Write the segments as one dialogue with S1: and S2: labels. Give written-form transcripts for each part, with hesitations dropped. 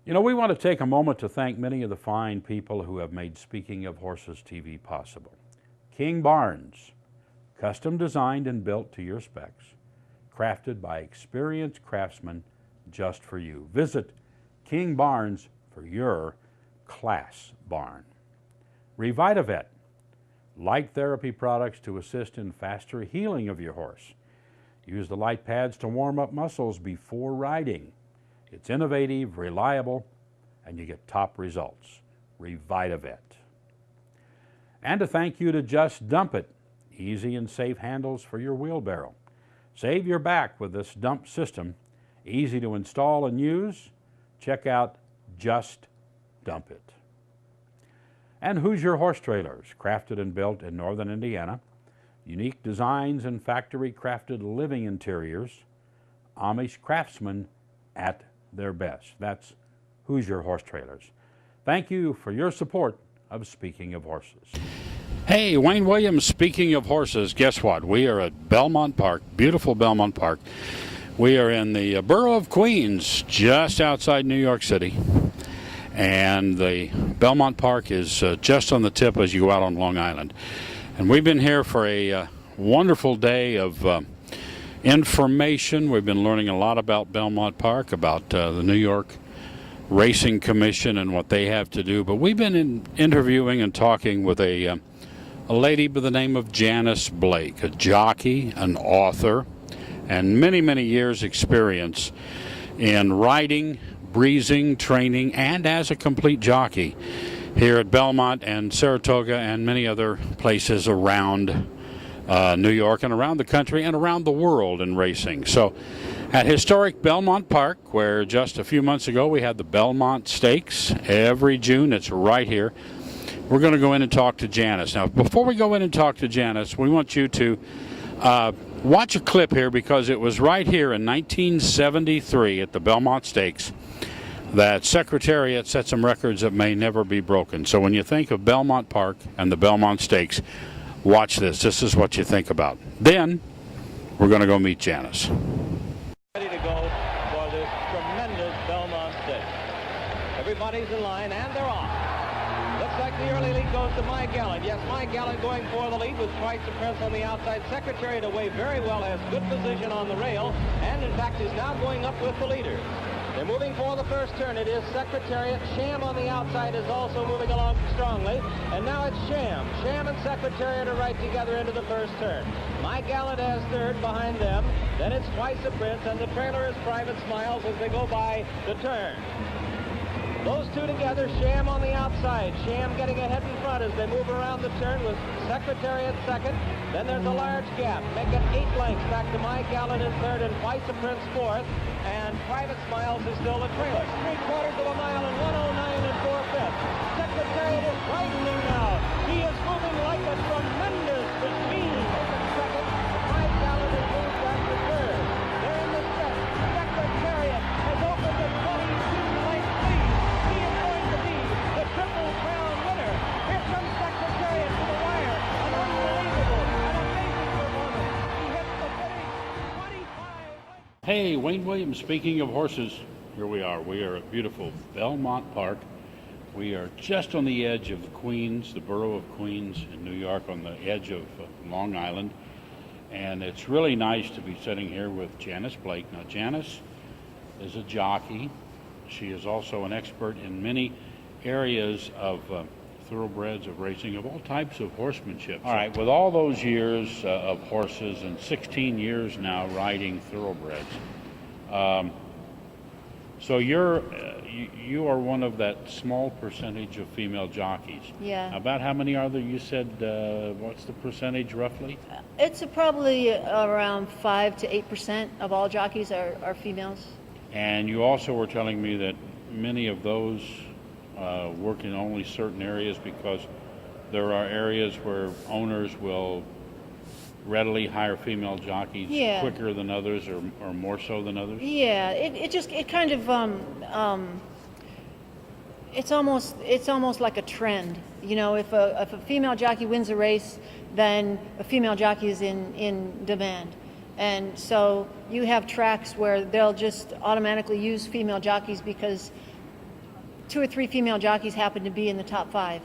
S1: You know, we want to take a moment to thank many of the fine people who have made Speaking of Horses TV possible. King Barnes, custom designed and built to your specs, crafted by experienced craftsmen just for you. Visit King Barnes for your class barn. Revitavet, light therapy products to assist in faster healing of your horse. Use the light pads to warm up muscles before riding. It's innovative, reliable, and you get top results. Revitavet. And a thank you to Just Dump It, easy and safe handles for your wheelbarrow. Save your back with this dump system, easy to install and use. Check out Just Dump It. And Hoosier Horse Trailers, crafted and built in northern Indiana. Unique designs and factory-crafted living interiors. Amish craftsmen at their best. That's Hoosier Horse Trailers. Thank you for your support of Speaking of Horses. Hey, Wayne Williams, Speaking of Horses. Guess what? We are at Belmont Park, beautiful Belmont Park. We are in the borough of Queens, just outside New York City. And the Belmont Park is just on the tip as you go out on Long Island. And we've been here for a wonderful day of information. We've been learning a lot about Belmont Park, about the New York Racing Commission and what they have to do. But we've been interviewing and talking with a lady by the name of Janice Blake, a jockey, an author, and many, many years' experience in riding, breezing, training, and as a complete jockey here at Belmont and Saratoga and many other places around New York and around the country and around the world in racing. So at historic Belmont Park, where just a few months ago we had the Belmont Stakes every June, it's right here. We're going to go in and talk to Janice. Now, before we go in and talk to Janice, we want you to watch a clip here, because it was right here in 1973 at the Belmont Stakes that Secretariat set some records that may never be broken. So when you think of Belmont Park and the Belmont Stakes, watch this. This is what you think about. Then we're going to go meet Janice.
S2: Ready to go for this tremendous Belmont Stakes. Everybody's in line, and they're off. Looks like the early lead goes to My Gallant. Yes, My Gallant going for the lead with Twice the Prince on the outside. Secretariat away very well, has good position on the rail, and in fact is now going up with the leader. They're moving for the first turn. It is Secretariat. Sham on the outside is also moving along strongly. And now it's Sham. Sham and Secretariat are right together into the first turn. My Gallant has third behind them. Then it's Twice the Prince, and the trailer is Private Smiles as they go by the turn. Those two together, Sham on the outside. Sham getting ahead in front as they move around the turn with Secretariat second. Then there's a large gap. Make it 8 lengths back to My Gallant in third and Twice the Prince fourth. And Private Smiles is still the trailer. 3/4 of a mile and 109 and 4/5. Secretariat is widening now. He is moving like a tremendous machine. Second, My Gallant has moved back to third. They're in the stretch. Secretariat has opened a 22-length lead. He is going to be the Triple Crown winner. Here comes Secretariat to the wire. An unbelievable, an amazing performance. He hits the finish. 25 lengths.
S1: Hey, Wayne Williams, Speaking of Horses. Here we are. We are at beautiful Belmont Park. We are just on the edge of Queens, the borough of Queens in New York, on the edge of Long Island. And it's really nice to be sitting here with Janice Blake. Now, Janice is a jockey. She is also an expert in many areas of thoroughbreds, of racing, of all types of horsemanship. All right, with all those years of horses and 16 years now riding thoroughbreds, so you are one of that small percentage of female jockeys.
S3: Yeah.
S1: About how many are there? You said, what's the percentage roughly?
S3: It's probably around 5 to 8% of all jockeys are females.
S1: And you also were telling me that many of those work in only certain areas, because there are areas where owners will readily hire female jockeys quicker than others, or more so than others?
S3: Yeah, it kind of it's almost like a trend. You know, if a female jockey wins a race, then a female jockey is in demand. And so you have tracks where they'll just automatically use female jockeys because 2 or 3 female jockeys happen to be in the top 5.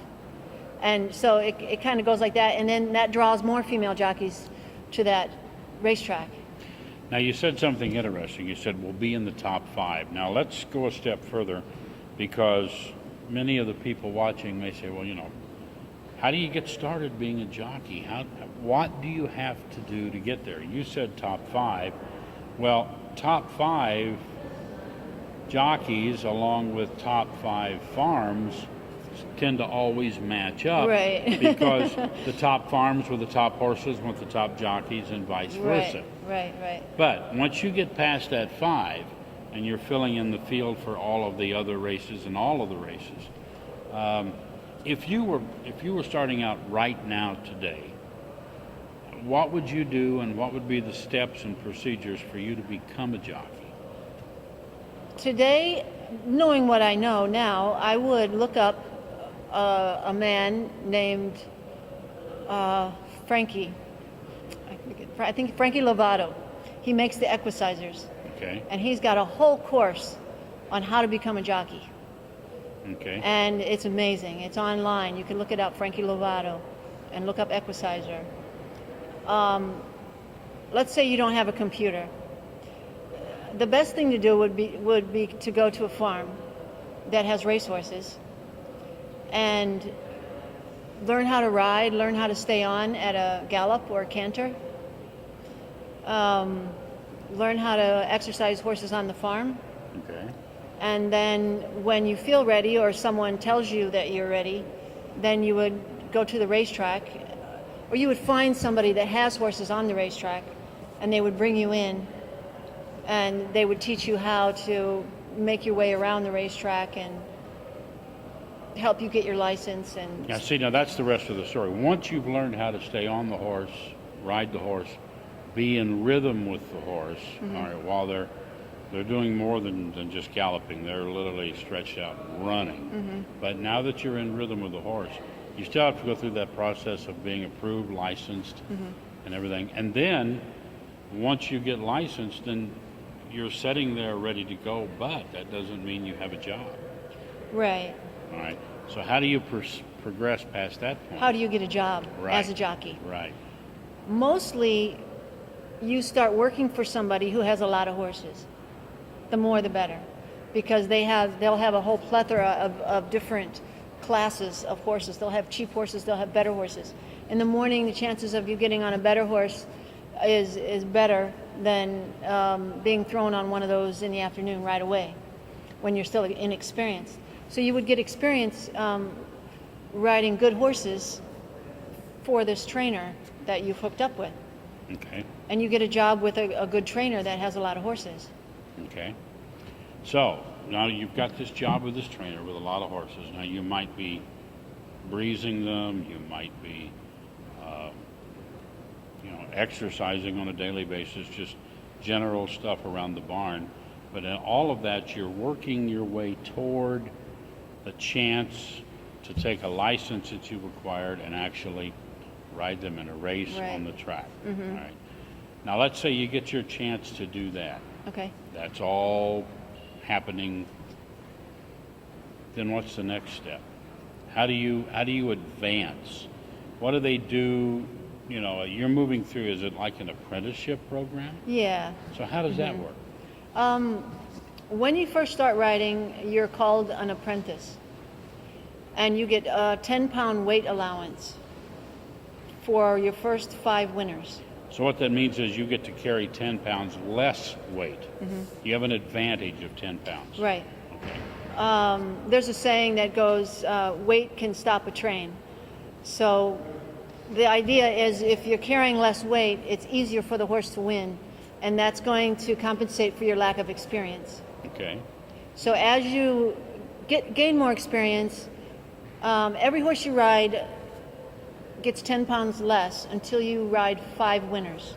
S3: And so it kind of goes like that, and then that draws more female jockeys to that racetrack.
S1: Now, you said something interesting. You said we'll be in the top 5. Now, let's go a step further, because many of the people watching may say, well, you know, how do you get started being a jockey? What do you have to do to get there? You said top 5. Well, top 5 jockeys along with top 5 farms tend to always match up,
S3: right?
S1: Because the top farms with the top horses with the top jockeys and vice versa.
S3: Right.
S1: But once you get past that 5 and you're filling in the field for all of the other races and all of the races, if you were starting out right now today, what would you do, and what would be the steps and procedures for you to become a jockey?
S3: Today, knowing what I know now, I would look up a man named Frankie. I think Frankie Lovato. He makes the equicizers.
S1: Okay.
S3: And he's got a whole course on how to become a jockey.
S1: Okay.
S3: And it's amazing. It's online. You can look it up, Frankie Lovato, and look up equicizer. Let's say you don't have a computer. The best thing to do would be to go to a farm that has racehorses and learn how to ride, learn how to stay on at a gallop or a canter, learn how to exercise horses on the farm.
S1: Okay.
S3: And then when you feel ready, or someone tells you that you're ready, then you would go to the racetrack, or you would find somebody that has horses on the racetrack, and they would bring you in, and they would teach you how to make your way around the racetrack and help you get your license. And
S1: Yeah, see, now that's the rest of the story. Once you've learned how to stay on the horse, ride the horse, be in rhythm with the horse, all right, while they're doing more than just galloping. They're literally stretched out and running. But now that you're in rhythm with the horse, you still have to go through that process of being approved, licensed, and everything. And then once you get licensed, then you're sitting there ready to go, but that doesn't mean you have a job.
S3: Right.
S1: All right. So how do you progress past that point?
S3: How do you get a job
S1: Right.
S3: as a jockey?
S1: Right.
S3: Mostly, you start working for somebody who has a lot of horses. The more the better, because they'll have a whole plethora of different classes of horses. They'll have cheap horses, they'll have better horses. In the morning, the chances of you getting on a better horse is better than being thrown on one of those in the afternoon right away when you're still inexperienced. So you would get experience riding good horses for this trainer that you've hooked up with.
S1: Okay.
S3: And you get a job with a good trainer that has a lot of horses.
S1: Okay. So now you've got this job with this trainer with a lot of horses. Now you might be breezing them. You might be, exercising on a daily basis, just general stuff around the barn. But in all of that, you're working your way toward the chance to take a license that you've acquired and actually ride them in a race on the track. All right. Now let's say you get your chance to do that.
S3: Okay.
S1: That's all happening. Then what's the next step? How do you advance? What do they do? You're moving through, is it like an apprenticeship program?
S3: Yeah.
S1: So how does that work?
S3: When you first start riding, you're called an apprentice. And you get a 10-pound weight allowance for your first 5 winners.
S1: So what that means is you get to carry 10 pounds less weight. You have an advantage of 10 pounds.
S3: Right.
S1: Okay.
S3: There's a saying that goes, weight can stop a train. So the idea is if you're carrying less weight, it's easier for the horse to win, and that's going to compensate for your lack of experience.
S1: Okay.
S3: So as you gain more experience, every horse you ride gets 10 pounds less until you ride 5 winners.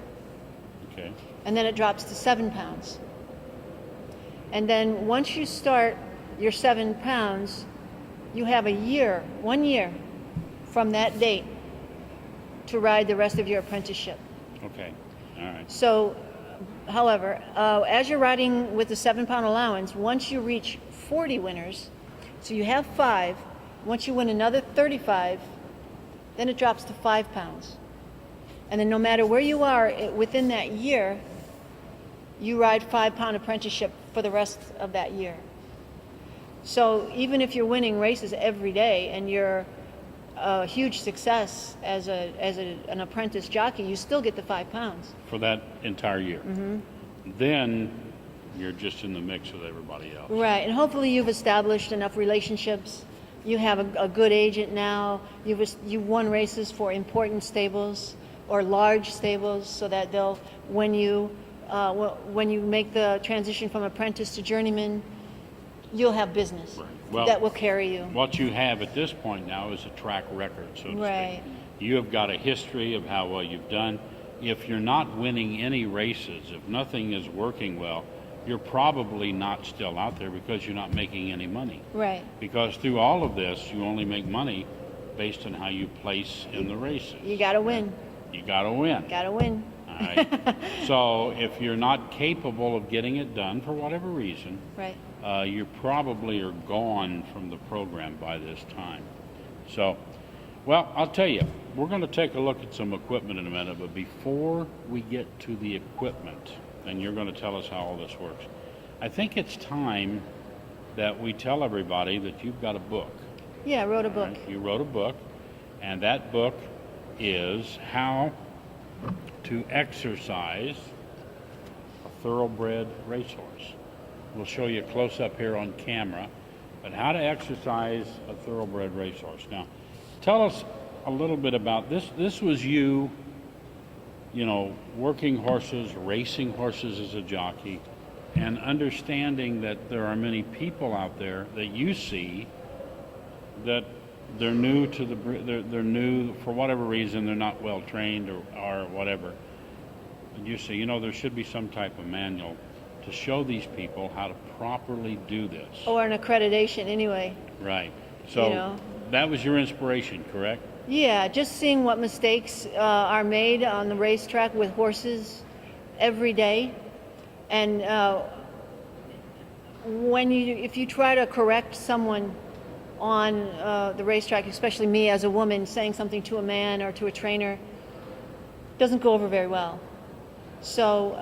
S1: Okay.
S3: And then it drops to 7 pounds. And then once you start your 7 pounds, you have 1 year from that date to ride the rest of your apprenticeship.
S1: Okay. All right.
S3: So, however, as you're riding with the 7-pound allowance, once you reach 40 winners, So you have 5. Once you win another 35, then it drops to 5 pounds. And then no matter where you are within that year, you ride 5-pound apprenticeship for the rest of that year. So even if you're winning races every day and you're a huge success as an apprentice jockey, you still get the 5 pounds.
S1: For that entire year. Then you're just in the mix with everybody else.
S3: Right, and hopefully you've established enough relationships. You have a good agent now. You've won races for important stables or large stables, so that they'll when you make the transition from apprentice to journeyman, you'll have business that will carry you.
S1: What you have at this point now is a track record, so to
S3: Right.
S1: speak. You have got a history of how well you've done. If you're not winning any races, if nothing is working well, you're probably not still out there because you're not making any money.
S3: Right.
S1: Because through all of this, you only make money based on how you place in the races.
S3: You got to win.
S1: You got to win.
S3: Got to win.
S1: All right. So if you're not capable of getting it done for whatever reason,
S3: Right.
S1: you probably are gone from the program by this time. So, well, I'll tell you, we're going to take a look at some equipment in a minute, but before we get to the equipment, and you're going to tell us how all this works, I think it's time that we tell everybody that you've got a book.
S3: Yeah, I wrote a book.
S1: Right? You wrote a book, and that book is How to Exercise a Thoroughbred Racehorse. We'll show you a close-up here on camera, but how to exercise a thoroughbred racehorse. Now, tell us a little bit about this. This was you know, working horses, racing horses as a jockey, and understanding that there are many people out there that you see that they're new to they're new for whatever reason, they're not well trained or whatever. And you say, you know, there should be some type of manual to show these people how to properly do this.
S3: Or an accreditation anyway.
S1: Right. So
S3: You know.
S1: that was your inspiration, correct?
S3: Yeah, just seeing what mistakes are made on the racetrack with horses every day. And if you try to correct someone on the racetrack, especially me as a woman saying something to a man or to a trainer, doesn't go over very well. So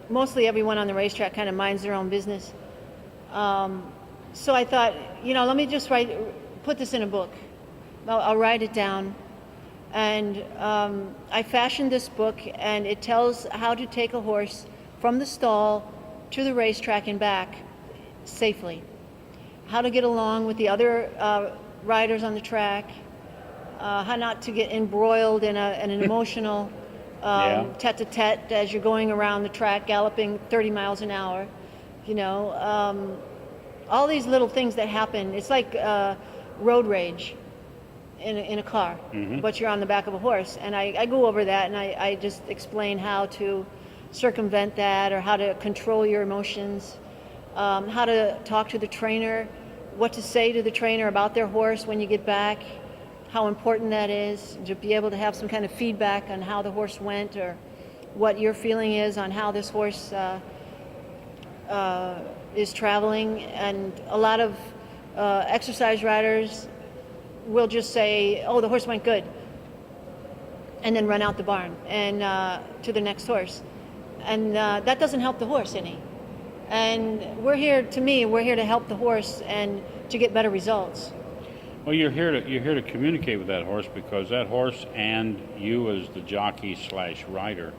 S3: mostly everyone on the racetrack kind of minds their own business. So I thought, you know, let me just put this in a book. I'll write it down. And I fashioned this book, and it tells how to take a horse from the stall to the racetrack and back safely. How to get along with the other riders on the track, how not to get embroiled in an emotional tete-a-tete as you're going around the track galloping 30 miles an hour. You know, all these little things that happen. It's like road rage in a car, but you're on the back of a horse. And I go over that, and I just explain how to circumvent that, or how to control your emotions, how to talk to the trainer, what to say to the trainer about their horse when you get back, how important that is, to be able to have some kind of feedback on how the horse went, or what your feeling is on how this horse is traveling. And a lot of exercise riders will just say, oh, the horse went good, and then run out the barn and to the next horse. And that doesn't help the horse any. And we're here to help the horse and to get better results.
S1: Well, you're here to communicate with that horse, because that horse and you as the jockey / rider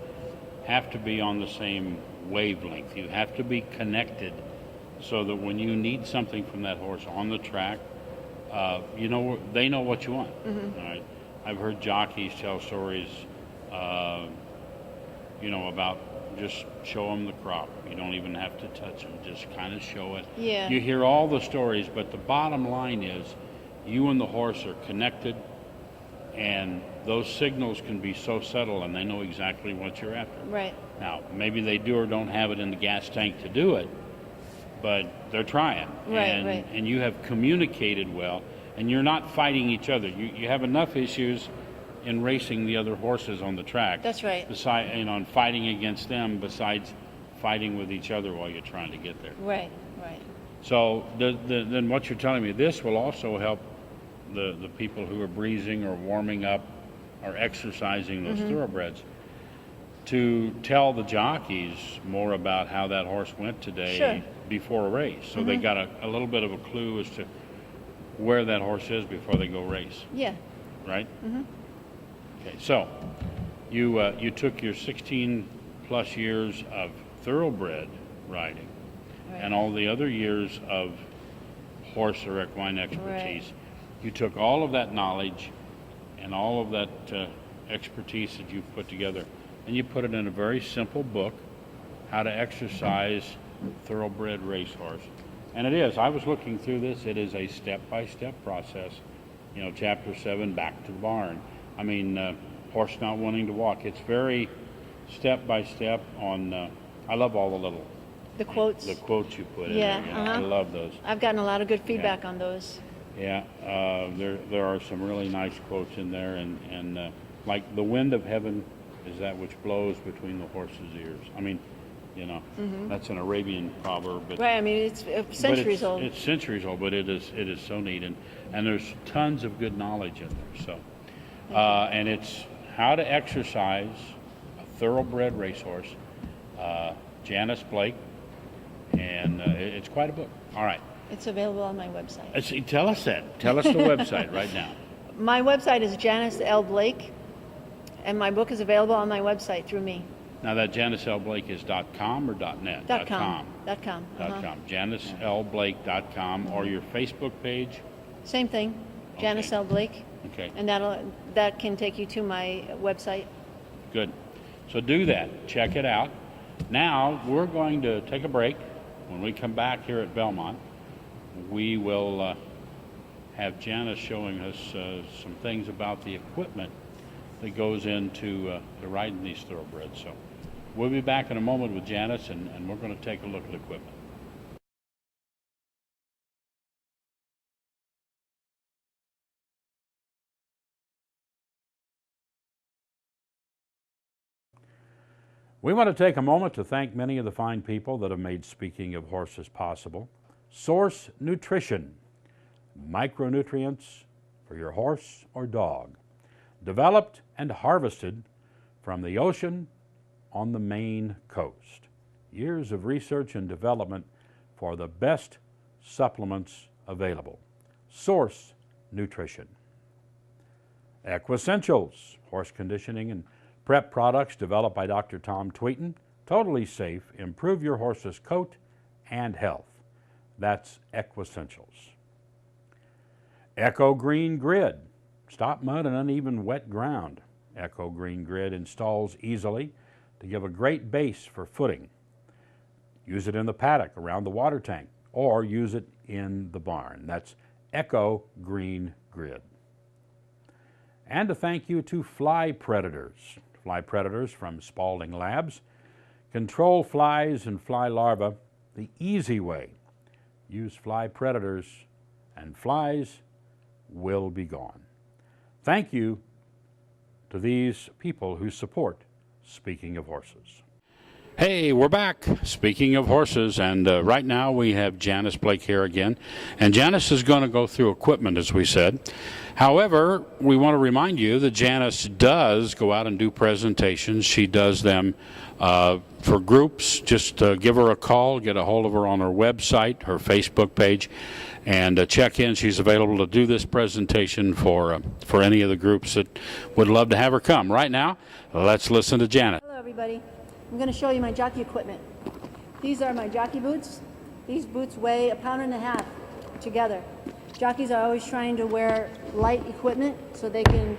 S1: have to be on the same wavelength. You have to be connected, so that when you need something from that horse on the track, you know, they know what you want. All right. I've heard jockeys tell stories, you know, about just show them the crop. You don't even have to touch them. Just kind of show it.
S3: Yeah.
S1: You hear all the stories, but the bottom line is you and the horse are connected, and those signals can be so subtle, and they know exactly what you're after.
S3: Right.
S1: Now, maybe they do or don't have it in the gas tank to do it, but they're trying.
S3: Right,
S1: and,
S3: right.
S1: And you have communicated well, and you're not fighting each other. You have enough issues in racing the other horses on the track.
S3: That's right.
S1: Besides, you know, and fighting against them, besides fighting with each other while you're trying to get there.
S3: Right, right.
S1: So then what you're telling me, this will also help the people who are breezing or warming up or exercising those thoroughbreds to tell the jockeys more about how that horse went today before a race. So they got a little bit of a clue as to where that horse is before they go race.
S3: Yeah.
S1: Right? Okay, so you took your 16 plus years of thoroughbred riding and all the other years of horse or equine expertise. You took all of that knowledge and all of that expertise that you've put together, and you put it in a very simple book, How to Exercise Thoroughbred Racehorse. And it is, I was looking through this, it is a step-by-step process. You know, chapter 7, back to the barn. I mean, horse not wanting to walk. It's very step-by-step on, I love all
S3: the quotes.
S1: The quotes you put in
S3: Yeah,
S1: there. I love those.
S3: I've gotten a lot of good feedback on those.
S1: Yeah, there are some really nice quotes in there, and like the wind of heaven is that which blows between the horse's ears. I mean, you know, that's an Arabian proverb. But,
S3: right, I mean, it's centuries old.
S1: It's centuries old, but it is so neat, and there's tons of good knowledge in there. So, and it's How to Exercise a Thoroughbred Racehorse, Janice Blake, and it's quite a book. All right.
S3: It's available on my website.
S1: Tell us that. Tell us the website right now.
S3: My website is Janice L. Blake, and my book is available on my website through me.
S1: Now that Janice L. Blake is .com or .net?
S3: .com. .com.
S1: JaniceLBlake.com or your Facebook page?
S3: Same thing, Janice L. Blake.
S1: Okay.
S3: And that can take you to my website.
S1: Good. So do that. Check it out. Now we're going to take a break. When we come back here at Belmont, we will have Janice showing us some things about the equipment that goes into riding these thoroughbreds. So we'll be back in a moment with Janice, and we're going to take a look at equipment. We want to take a moment to thank many of the fine people that have made Speaking of Horses possible. Source Nutrition, micronutrients for your horse or dog, developed and harvested from the ocean on the Maine coast. Years of research and development for the best supplements available. Source Nutrition. Equessentials, horse conditioning and prep products developed by Dr. Tom Tweeton, totally safe, improve your horse's coat and health. That's Equessentials. Echo Green Grid, stop mud and uneven wet ground. Echo Green Grid installs easily to give a great base for footing. Use it in the paddock around the water tank or use it in the barn. That's Echo Green Grid. And a thank you to Fly Predators. Fly Predators from Spalding Labs. Control flies and fly larvae the easy way. Use Fly Predators and flies will be gone. Thank you to these people who support Speaking of Horses. Hey, we're back. Speaking of horses, and right now we have Janice Blake here again. And Janice is going to go through equipment, as we said. However, we want to remind you that Janice does go out and do presentations. She does them for groups. Just give her a call, get a hold of her on her website, her Facebook page, and check in. She's available to do this presentation for any of the groups that would love to have her come. Right now, let's listen to Janice.
S3: Hello, everybody. I'm going to show you my jockey equipment. These are my jockey boots. These boots weigh 1.5 pounds together. Jockeys are always trying to wear light equipment so they can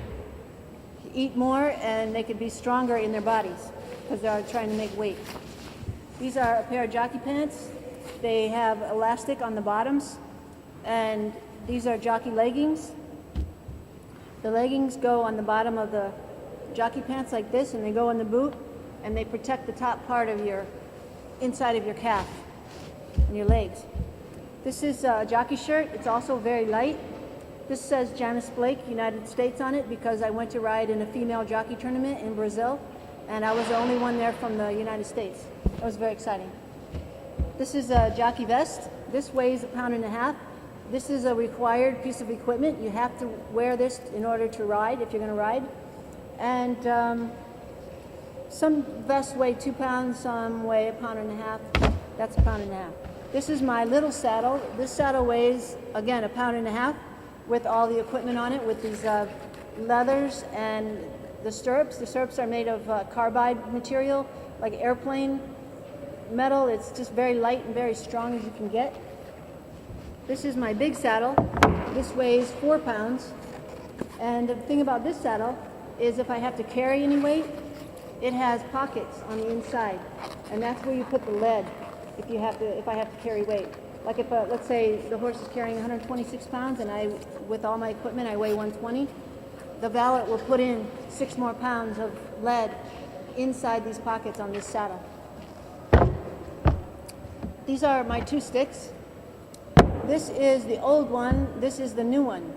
S3: eat more and they can be stronger in their bodies because they're trying to make weight. These are a pair of jockey pants. They have elastic on the bottoms, and these are jockey leggings. The leggings go on the bottom of the jockey pants like this, and they go in the boot, and they protect the top part of your inside of your calf and your legs. This is a jockey shirt. It's also very light. This says Janice Blake, United States on it because I went to ride in a female jockey tournament in Brazil, and I was the only one there from the United States. It was very exciting. This is a jockey vest. This weighs 1.5 pounds. This is a required piece of equipment. You have to wear this in order to ride, if you're going to ride. And some vests weigh 2 pounds, some weigh 1.5 pounds. That's 1.5 pounds. This is my little saddle. This saddle weighs, again, 1.5 pounds with all the equipment on it, with these leathers and the stirrups. The stirrups are made of carbide material, like airplane metal. It's just very light and very strong as you can get. This is my big saddle. This weighs 4 pounds. And the thing about this saddle is if I have to carry any weight, it has pockets on the inside. And that's where you put the lead if I have to carry weight. Like if, let's say the horse is carrying 126 pounds and with all my equipment, I weigh 120, the valet will put in 6 more pounds of lead inside these pockets on this saddle. These are my 2 sticks. This is the old one, this is the new one.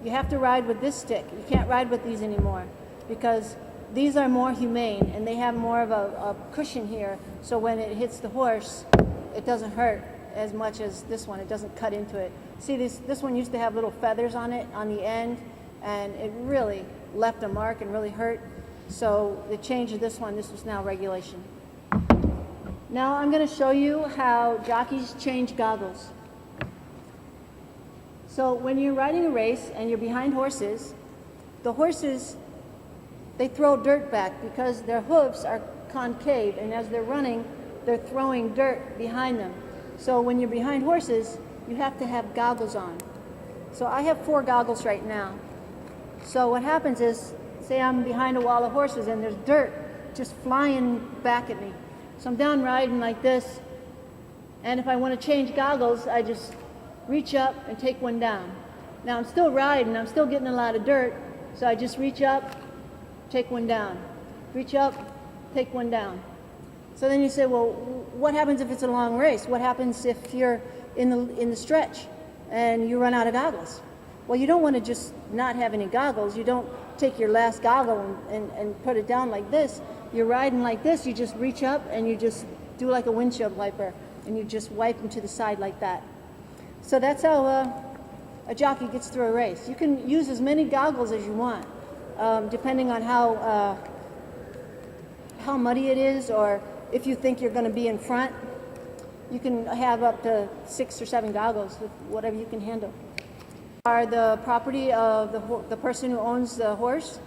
S3: You have to ride with this stick. You can't ride with these anymore because these are more humane and they have more of a cushion here, so when it hits the horse, it doesn't hurt as much as this one. It doesn't cut into it. See, this one used to have little feathers on it on the end, and it really left a mark and really hurt. So the change of this one, this was now regulation. Now I'm going to show you how jockeys change goggles. So when you're riding a race and you're behind horses, the horses, they throw dirt back because their hooves are concave, and as they're running, they're throwing dirt behind them. So when you're behind horses, you have to have goggles on. So I have 4 goggles right now. So what happens is, say I'm behind a wall of horses and there's dirt just flying back at me. So I'm down riding like this, and if I want to change goggles, I just reach up and take one down. Now I'm still riding, I'm still getting a lot of dirt, so I just reach up, take one down. Reach up, take one down. So then you say, well, what happens if it's a long race? What happens if you're in the stretch and you run out of goggles? Well, you don't want to just not have any goggles. You don't take your last goggle and put it down like this. You're riding like this, you just reach up and you just do like a windshield wiper and you just wipe them to the side like that. So that's how a jockey gets through a race. You can use as many goggles as you want, depending on how muddy it is, or if you think you're going to be in front. You can have up to 6 or 7 goggles with whatever you can handle. Are the property of the person who owns the horse,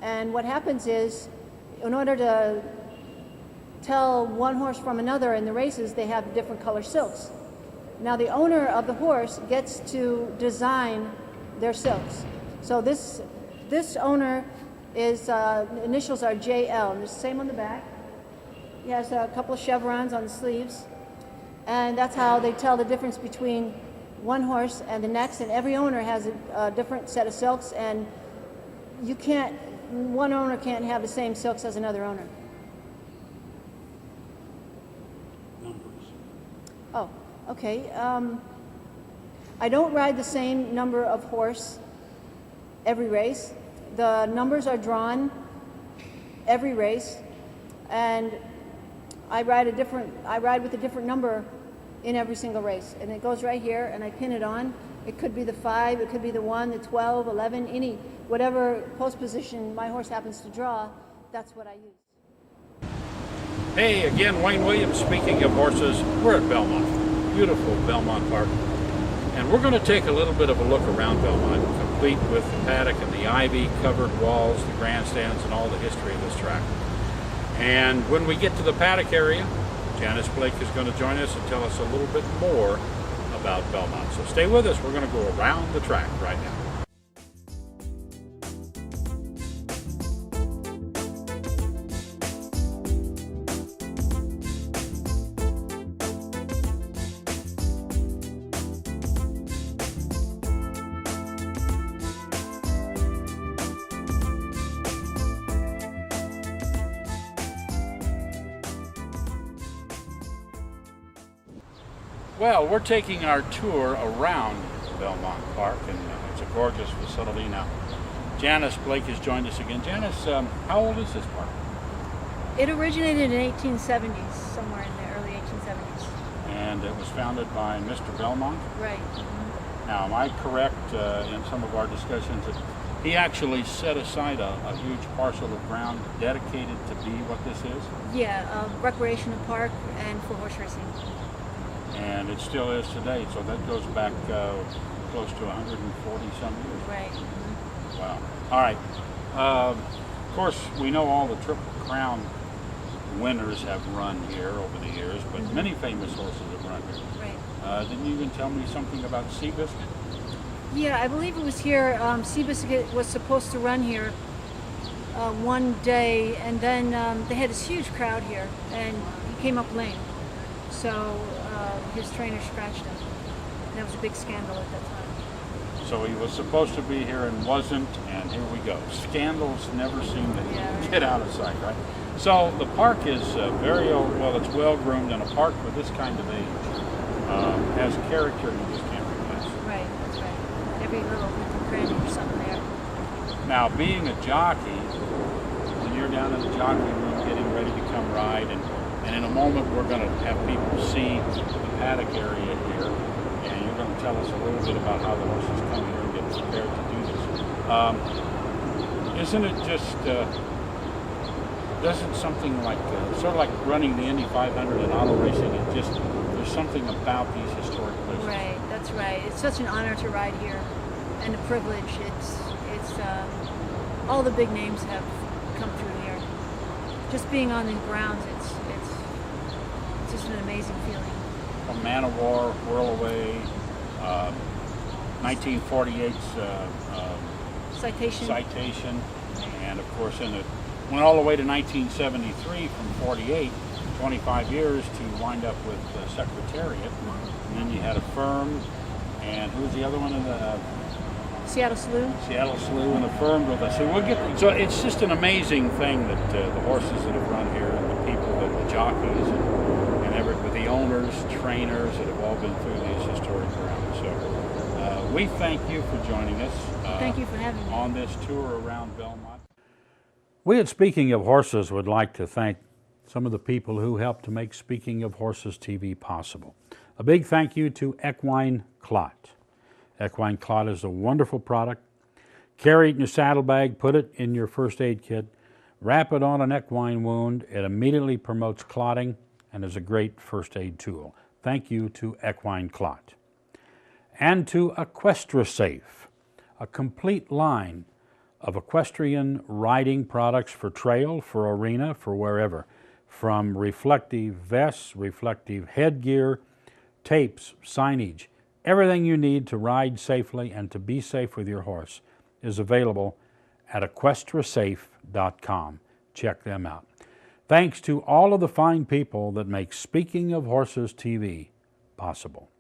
S3: and what happens is, in order to tell one horse from another in the races, they have different color silks. Now the owner of the horse gets to design their silks. So this owner is initials are JL, and it's the same on the back. He has a couple of chevrons on the sleeves, and that's how they tell the difference between one horse and the next. And every owner has a different set of silks, and one owner can't have the same silks as another owner.
S1: Numbers.
S3: Oh, okay. I don't ride the same number of horse every race. The numbers are drawn every race, and I ride with a different number in every single race, and it goes right here, and I pin it on. It could be the 5, it could be the 1, the 12, 11, whatever post position my horse happens to draw, that's what I use.
S1: Hey, again, Wayne Williams speaking of horses. We're at Belmont, beautiful Belmont Park, and we're going to take a little bit of a look around Belmont, complete with the paddock and the ivy-covered walls, the grandstands, and all the history of this track. And when we get to the paddock area, Janice Blake is going to join us and tell us a little bit more about Belmont. So stay with us. We're going to go around the track right now. Well, we're taking our tour around Belmont Park, and it's a gorgeous facility. Now, Janice Blake has joined us again. Janice, how old is this park?
S3: It originated in the 1870s, somewhere in the early 1870s.
S1: and it was founded by Mr. Belmont.
S3: Right.
S1: Now, am I correct in some of our discussions that he actually set aside a huge parcel of ground dedicated to be what this is?
S3: Yeah, recreational park and for horse racing.
S1: And it still is today, so that goes back close to 140 some years.
S3: Right.
S1: Wow. All right. Of course, we know all the Triple Crown winners have run here over the years, but many famous horses have run here.
S3: Right.
S1: Didn't you even tell me something about Seabiscuit?
S3: Yeah, I believe it was here. Seabiscuit was supposed to run here one day, and then they had this huge crowd here, and he came up lame. So his trainer scratched him. And that was a big scandal at that time.
S1: So he was supposed to be here and wasn't, and here we go. Scandals never seem to get out of sight, right? So the park is very old, well, it's well groomed, and a park for this kind of age has character you just can't replace.
S3: Right, that's right. Every little nook and cranny or something there.
S1: Now, being a jockey, when you're down in the jockey room getting ready to come ride, and in a moment we're going to have people see the paddock area here, and you're going to tell us a little bit about how the horses come here and get prepared to do this. Isn't it just, doesn't something like, sort of like running the Indy 500 and auto racing, it just, there's something about these historic places.
S3: Right, that's right. It's such an honor to ride here, and a privilege. It's all the big names have come through here. Just being on the grounds, it's just an amazing feeling.
S1: From Man of War, Whirlaway, 1948's Citation, and of course went all the way to 1973 from 48, 25 years to wind up with Secretariat, and then you had a Firm, and who was the other one in the
S3: Seattle Slew.
S1: Seattle Slew and affirmed with us. So it's just an amazing thing that the horses that have run here and the people, the jockeys and with the owners, trainers that have all been through these historic grounds. So we thank you for joining us.
S3: Thank you for having me
S1: on this tour around Belmont. We at Speaking of Horses would like to thank some of the people who helped to make Speaking of Horses TV possible. A big thank you to Equine Clot. Equine Clot is a wonderful product. Carry it in your saddlebag, put it in your first aid kit, wrap it on an equine wound. It immediately promotes clotting and is a great first aid tool. Thank you to Equine Clot. And to EquestraSafe, a complete line of equestrian riding products for trail, for arena, for wherever. From reflective vests, reflective headgear, tapes, signage, everything you need to ride safely and to be safe with your horse is available at EquestraSafe.com. Check them out. Thanks to all of the fine people that make Speaking of Horses TV possible.